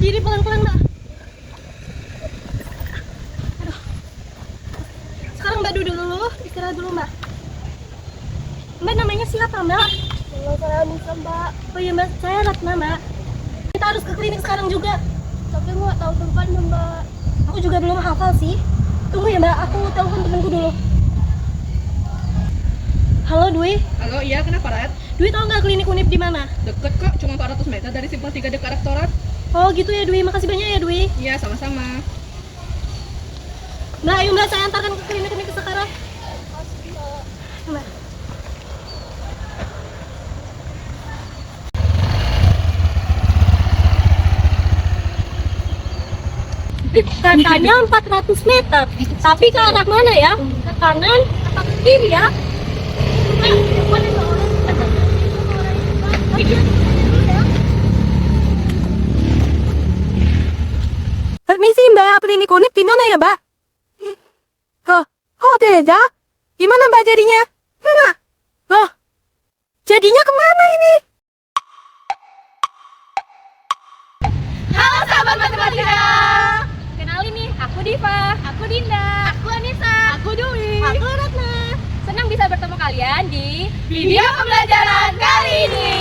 berdiri pelan-pelan, Mbak. Aduh. Sekarang Mbak duduk dulu, istirahat dulu, Mbak. Mbak namanya siapa, Mbak? Nama saya Anissa, Mbak. Oh iya, Mbak, saya Ratna, Mbak. Kita harus ke klinik sekarang juga. Tapi nggak tahu tempatnya, Mbak. Aku juga belum hafal sih. Tunggu ya, Mbak, aku telepon temanku dulu. Halo, Dwi. Halo, iya kenapa, Rat? Dwi tahu nggak klinik Unip di mana? Deket kok, cuma 400 meter dari simpang 3 dekat rektorat. Oh gitu ya, Dwi. Makasih banyak ya, Dwi. Iya, sama-sama. Mbak, ayo Mbak, saya antarkan ke klinik ini sekarang. Mbak. Katanya 400 meter, tapi ke arah mana ya? Ke kanan atau ke kiri ya? Permisi Mbak, klinik Unip di mana ya Mbak? Oh beda? Gimana Mbak jadinya? Mana? Oh, jadinya kemana ini? Halo sahabat matematika. Kenalin nih, aku Diva, aku Dinda, Aku Anissa. aku Dwi. Aku Ratna. Senang bisa bertemu kalian di Video pembelajaran kali ini.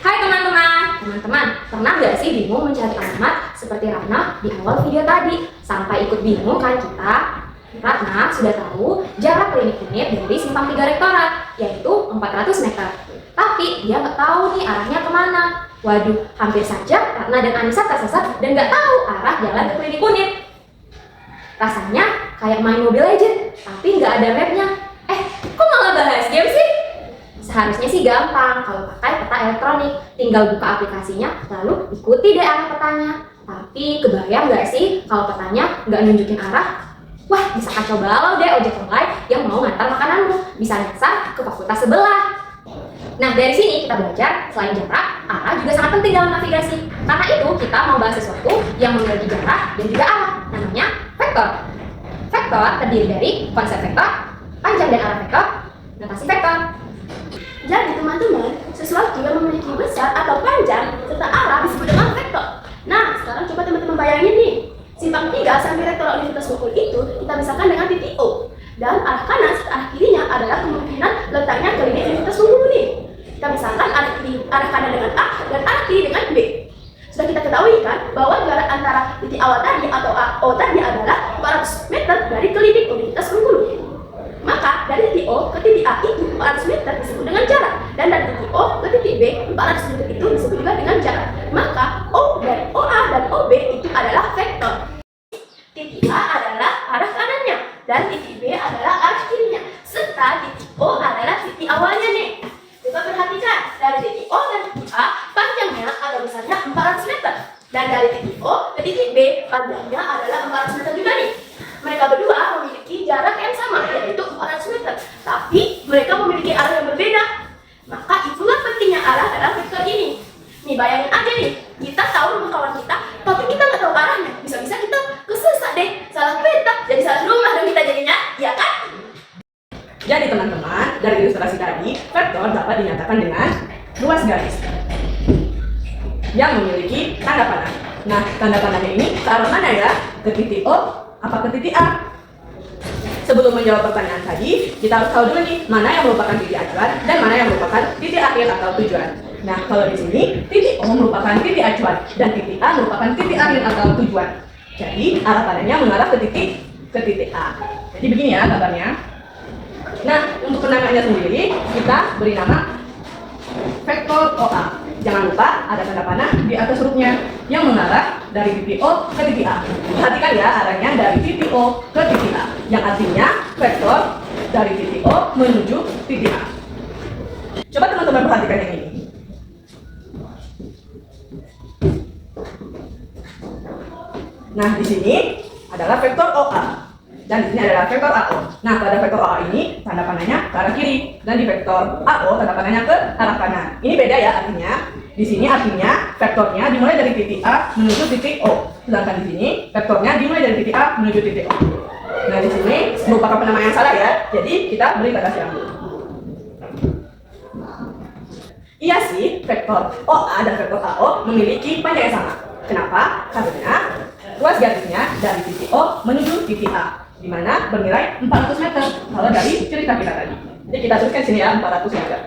Hai teman-teman, pernah nggak sih bingung mencari alamat seperti Ratna di awal video tadi? Sampai ikut bingung kan kita? Ratna sudah tahu jarak klinik Unip dari simpang 3 rektorat, yaitu 400 meter. Tapi dia nggak tahu nih arahnya kemana. Waduh, hampir saja Ratna dan Anissa tersesat dan nggak tahu arah jalan ke klinik Unip. Rasanya kayak main Mobile Legends, tapi nggak ada mapnya. Kok malah bahas game sih? Seharusnya sih gampang kalau pakai peta elektronik. Tinggal buka aplikasinya, lalu ikuti deh arah petanya. Tapi kebayang nggak sih kalau petanya nggak nunjukin arah? Wah, bisa kacau balau deh ojek online yang mau ngantar makananmu. Bisa nyasar ke fakultas sebelah. Nah, dari sini kita belajar selain jarak, arah juga sangat penting dalam navigasi. Karena itu, kita mau bahas sesuatu yang memiliki jarak dan juga arah. Namanya vektor. Vektor terdiri dari konsep vektor, panjang dan arah vektor, notasi vektor. Jadi teman-teman, sesuatu yang memiliki besar atau panjang serta arah disebut dengan vektor. Nah, sekarang coba teman-teman bayangin nih, simpang 3 sampai rektorat Universitas Bengkulu itu kita misalkan dengan titik O. Dan arah kanan serta arah kirinya adalah kemungkinan letaknya klinik Universitas Bengkulu nih. Kita misalkan arah kanan dengan A dan arah kiri dengan B. Sudah kita ketahui kan bahwa jarak antara titik awal tadi atau O tadi adalah 400 meter dari klinik Universitas Bengkulu. Maka dari titik O ke titik A itu 400 meter disebut dengan jarak, dan dari titik O ke titik B 400 meter itu disebut juga dengan jarak. Maka O dan OA dan OB itu adalah vektor. Titik A adalah arah kanannya dan titik B adalah arah kirinya, serta titik O adalah titik awalnya nih. Coba perhatikan, dari titik O dan titik A panjangnya atau besarnya 400 meter, dan dari titik O ke titik B panjangnya adalah 400 meter juga nih. Mereka berdua memiliki jarak yang sama, yaitu 400 meter, tapi mereka memiliki arah yang berbeda. Maka itulah pentingnya arah dalam vektor ini. Nih bayangin aja nih, kita tahu rumah kawan kita, tapi kita nggak tahu arahnya. Bisa-bisa kita kesesat deh, salah peta, jadi salah rumah dong kita jadinya, ya kan? Jadi teman-teman, dari ilustrasi tadi, vektor dapat dinyatakan dengan luas garis yang memiliki tanda panah. Nah, tanda panahnya ini ke arah mana ya? Ke titik O apa ke titik A? Sebelum menjawab pertanyaan tadi, kita harus tahu dulu nih mana yang merupakan titik acuan dan mana yang merupakan titik akhir atau tujuan. Nah, kalau di sini titik O merupakan titik acuan dan titik A merupakan titik akhir atau tujuan. Jadi arah panahnya mengarah ke titik A. Jadi begini ya gambarnya. Nah, untuk penamaannya sendiri kita beri nama vektor OA. Jangan lupa ada tanda panah di atas hurufnya yang mengarah dari titik O ke titik A. Perhatikan ya arahnya dari titik O ke titik A, yang artinya vektor dari titik O menuju titik A. Coba teman-teman perhatikan yang ini. Nah, di sini adalah vektor OA. Dan di sini adalah vektor AO. Nah, pada vektor AA ini tanda panahnya ke arah kiri, dan di vektor AO tanda panahnya ke arah kanan. Ini beda ya artinya. Di sini artinya vektornya dimulai dari titik A menuju titik O, sedangkan di sini vektornya dimulai dari titik A menuju titik O. Nah, di sini merupakan penamaan yang salah ya. Jadi kita beri tanda silang dulu. Iya sih, vektor OA dan vektor AO memiliki panjang yang sama. Kenapa? Karena ruas garisnya dari titik O menuju titik A, di mana bernilai 400 meter kalau dari cerita kita tadi. Jadi kita tuliskan sini ya 400 meter.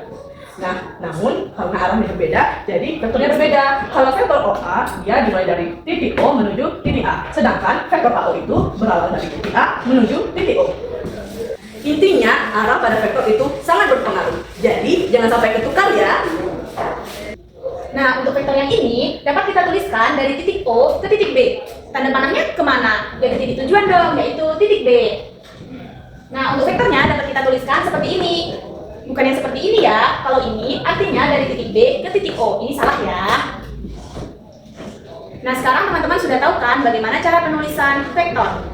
Nah, namun karena arahnya berbeda, jadi vektornya berbeda. Kalau vektor OA, dia dimulai dari titik O menuju titik A, sedangkan vektor AO itu berawal dari titik A menuju titik O. Intinya, arah pada vektor itu sangat berpengaruh. Jadi, jangan sampai ketukar ya. Nah, untuk vektor yang ini dapat kita tuliskan dari titik O ke titik B. Tanda panahnya kemana? Ya ke titik tujuan dong, yaitu titik B. Nah, untuk vektornya dapat kita tuliskan seperti ini. Bukan yang seperti ini ya. Kalau ini artinya dari titik B ke titik O. Ini salah ya. Nah, sekarang teman-teman sudah tahu kan bagaimana cara penulisan vektor.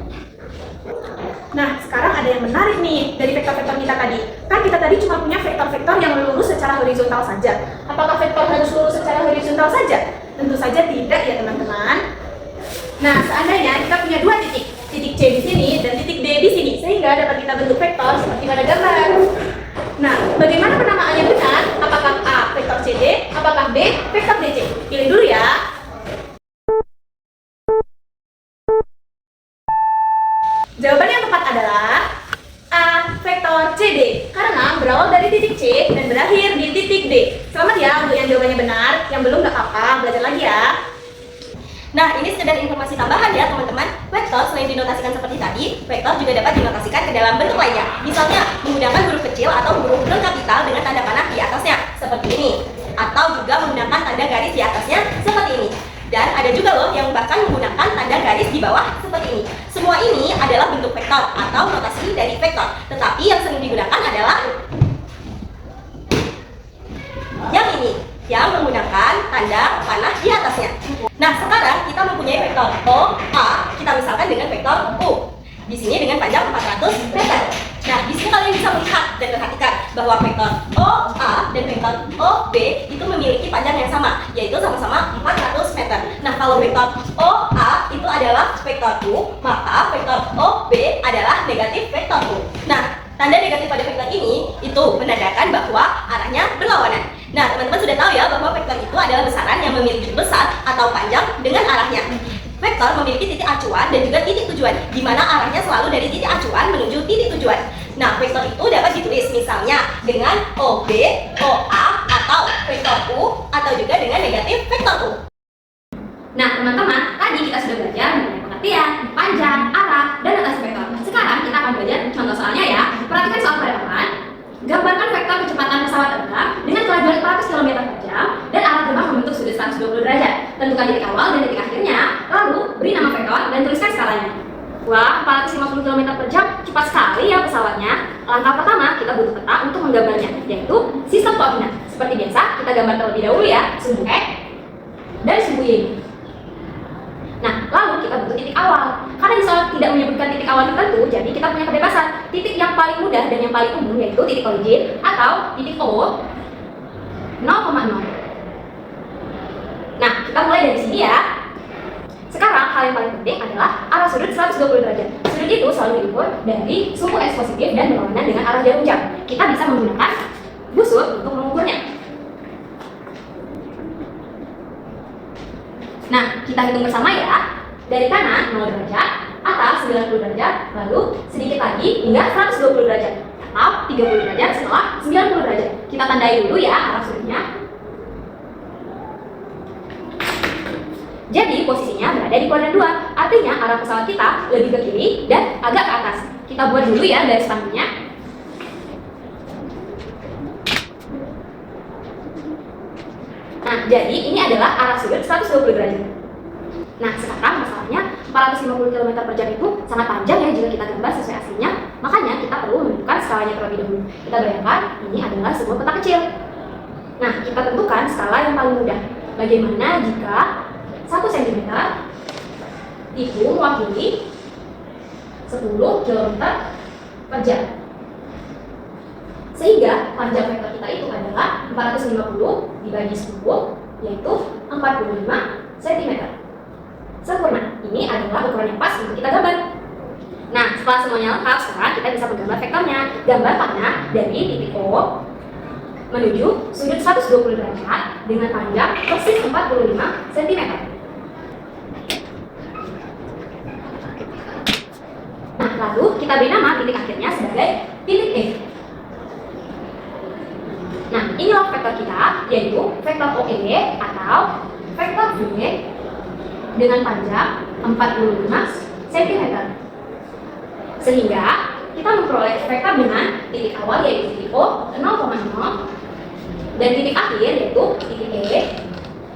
Nah, sekarang ada yang menarik nih dari vektor-vektor kita tadi. Kan kita tadi cuma punya vektor-vektor yang lurus secara horizontal saja. Apakah vektor harus lurus secara horizontal saja? Tentu saja tidak ya teman-teman. Nah, seandainya kita punya dua titik, titik C di sini dan titik D di sini, sehingga dapat kita bentuk vektor seperti pada gambar. Nah, bagaimana penamaannya benar? Apakah A vektor CD? Apakah B vektor DC? Pilih dulu ya. Jawaban yang tepat adalah A vektor CD karena berawal dari titik C dan berakhir di titik D. Selamat ya untuk yang jawabannya benar. Yang belum nggak apa-apa, belajar lagi ya. Nah, ini sekedar informasi tambahan ya teman-teman. Vektor selain dinotasikan seperti tadi, vektor juga dapat dinotasikan ke dalam bentuk lainnya. Misalnya, menggunakan huruf kecil atau huruf kapital dengan tanda panah di atasnya, seperti ini. Atau juga menggunakan tanda garis di atasnya, seperti ini. Dan ada juga loh yang bahkan menggunakan tanda garis di bawah, seperti ini. Semua ini adalah bentuk vektor atau notasi dari vektor. Tetapi yang sering digunakan adalah yang ini, yang menggunakan tanda panah di atasnya. Nah, sekarang kita mempunyai vektor O, A, kita misalkan dengan vektor U. Di sini dengan panjang 400 meter. Nah, di sini kalian bisa melihat dan perhatikan bahwa vektor O, A, dan vektor O, B itu memiliki panjang yang sama, yaitu sama-sama 400 meter. Nah, kalau vektor O, A itu adalah vektor U, maka vektor O, B adalah negatif vektor U. Nah, tanda negatif pada vektor ini itu menandakan bahwa arahnya berlawanan. Nah, teman-teman sudah tahu ya bahwa vektor itu adalah besaran yang memiliki besar atau panjang dengan arahnya. Vektor memiliki titik acuan dan juga titik tujuan, di mana arahnya selalu dari titik acuan menuju titik tujuan. Nah, vektor itu dapat ditulis misalnya dengan OB, OA, atau vektor U, atau juga dengan negatif vektor U. Nah, teman-teman, tadi kita sudah belajar mengenai pengertian, panjang, arah, dan notasi vektor. Sekarang kita akan belajar contoh soalnya ya. Perhatikan soal pada depan. Gambarkan vektor kecepatan pesawat terbang dengan kelajuan 400 km per jam dan arah terbang membentuk sudut 120 derajat. Tentukan titik awal dan titik akhirnya, lalu beri nama vektor dan tuliskan skalanya. Wah, 450 km per jam, cepat sekali ya pesawatnya. Langkah pertama, kita butuh peta untuk menggambarnya, yaitu sistem koordinat. Seperti biasa, kita gambar terlebih dahulu ya, sumbu X dan sumbu Y. Nah, lalu kita butuh titik awal. Karena di soal tidak menyebutkan titik awal tertentu, jadi kita punya kebebasan. Titik yang paling mudah dan yang paling umum yaitu titik origin atau titik O 0,0. Nah, kita mulai dari sini ya. Sekarang, hal yang paling penting adalah arah sudut 120 derajat. Sudut itu selalu diukur dari sumbu X positif dan berlawanan dengan arah jarum jam. Kita bisa menggunakan busur untuk mengukurnya. Nah, kita hitung bersama ya. Dari kanan 0 derajat, atas 90 derajat, lalu sedikit lagi hingga 120 derajat. Atau 30 derajat setelah 90 derajat. Kita tandai dulu ya arah sudutnya. Jadi posisinya berada di kuadran 2, artinya arah pesawat kita lebih ke kiri dan agak ke atas. Kita buat dulu ya garis panggungnya. Nah, jadi ini adalah arah sudut 120 derajat. Nah, sekarang masalahnya 450 km per jam itu sangat panjang ya jika kita gambar sesuai aslinya. Makanya kita perlu menentukan skalanya terlebih dahulu. Kita bayangkan ini adalah sebuah peta kecil. Nah, kita tentukan skala yang paling mudah. Bagaimana jika 1 cm itu mewakili 10 km per jam. Sehingga panjang vektor kita itu adalah 450 dibagi 10, yaitu 45 cm. Sempurna. Ini adalah ukuran yang pas untuk kita gambar. Nah, setelah semuanya lengkap, sekarang kita bisa menggambar vektornya. Gambar panah dari titik O menuju sudut 120 derajat dengan panjang persis 45 cm. Nah, lalu kita beri nama titik akhirnya sebagai titik E. Nah, inilah vektor kita, yaitu vektor OE atau vektor V dengan panjang 45 cm. Sehingga kita memperoleh vektor dengan titik awal yaitu titik O 0,0 dan titik akhir yaitu titik E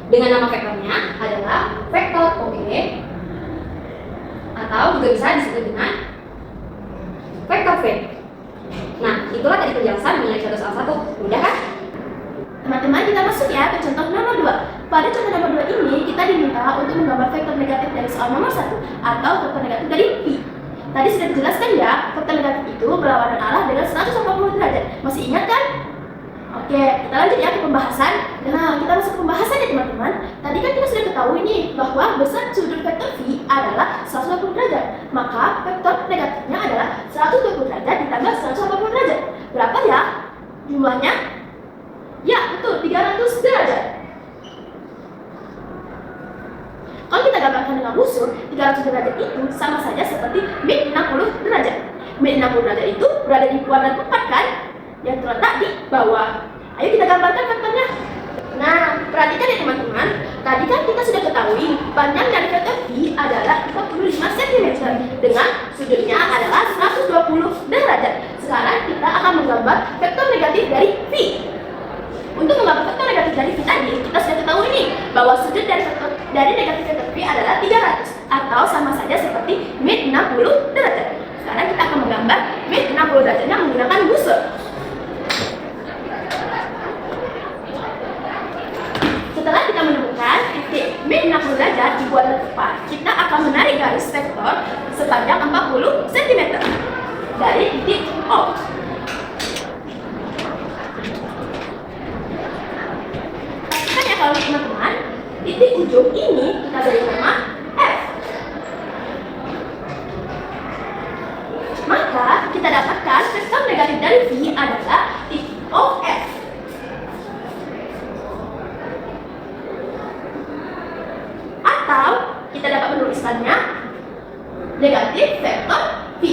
dengan nama vektornya adalah vektor OE atau juga bisa disebut dengan vektor V. Nah, itulah tadi penjelasan mengenai contoh salah satu. Mudah kan? Teman-teman, kita masuk ya ke contoh nomor 2. Pada contoh nomor 2 ini, kita diminta untuk menggambar vektor negatif dari soal nomor 1 atau vektor negatif dari Pi. Tadi sudah dijelaskan ya, vektor negatif itu berlawanan arah dengan 180 derajat. Masih ingat kan? Oke, kita lanjut ya ke pembahasan. Nah, kita masuk ke pembahasan ya teman-teman. Tadi kan kita sudah ketahui nih bahwa besar sudut vektor V adalah 180 derajat. Maka vektor negatifnya adalah 120 derajat ditambah 180 derajat. Berapa ya jumlahnya? Ya, betul, 300 derajat. Kalau kita gambarkan dengan busur, 300 derajat itu sama saja seperti min 60 derajat. Min 60 derajat itu berada di kuadran 4 kan? Yang terletak di bawah. Ayo kita gambarkan vektornya. Nah, perhatikan ya teman-teman. Tadi kan kita sudah ketahui panjang dari vektor V adalah 45 cm dengan sudutnya adalah 120 derajat. Sekarang kita akan menggambar vektor negatif dari V. Untuk menggambar vektor negatif dari V tadi, kita sudah ketahui nih bahwa sudut dari negatif vektor V adalah 300 atau sama saja seperti min 60 derajat. Sekarang kita akan menggambar min 60 derajatnya menggunakan busur. Setelah kita menemukan titik min 60 derajat di kuadran tepat, kita akan menarik garis vektor sepanjang 40 cm dari titik O. Kalau teman-teman, titik ujung ini kita beri nama F. Maka kita dapatkan vektor negatif dari V adalah titik OF. Atau kita dapat menuliskannya negatif vektor V.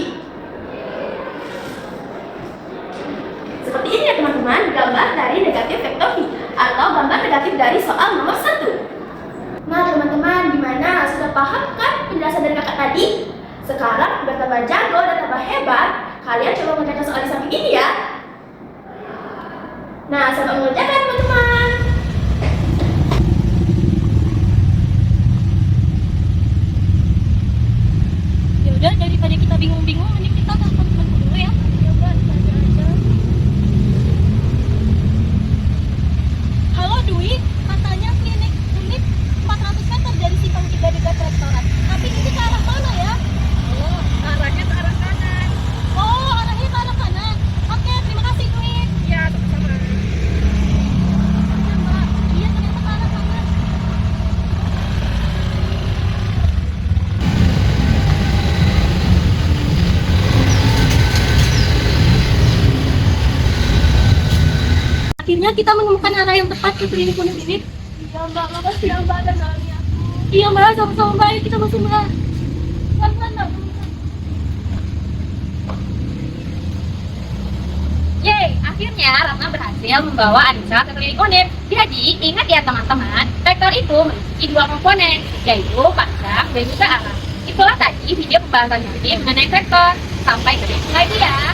Seperti ini ya teman-teman, gambar dari negatif vektor V atau gambar negatif dari soal nomor 1. Nah teman-teman, gimana? Sudah paham kan penjelasan dari kakak tadi? Sekarang udah tambah jago dan tambah hebat. Kalian coba mengerjakan soal di samping ini ya. Nah, coba mengerjakan teman-teman. Ya udah, daripada kita bingung-bingung, mending kita telepon temanku dulu ya. Ya udah, kita aja. Halo Dwi, katanya klinik unit 400 meter dari simpang 3 dekat restoran. Tapi ini ke arah mana ya? Oh, arahnya ke arah kanan. Oh, arahnya ke arah kanan. Oke, terima kasih Dwi. Ya, sama-sama. Ya Mbak, iya ternyata ke arah kanan. Akhirnya kita menemukan arah yang tepat ke klinik unit ini. Iya Mbak, makasih ya Mbak dan doanya. Iya Mbak, sama-sama Mbak, ayo kita masuk Mbak. Pelan-pelan Mbak. Yeay, akhirnya Ratna berhasil membawa Anissa ke klinik unit. Jadi, ingat ya teman-teman, vektor itu memiliki dua komponen, yaitu panjang dan juga arah. Itulah tadi video pembahasan kami mengenai vektor. Sampai ketemu lagi ya.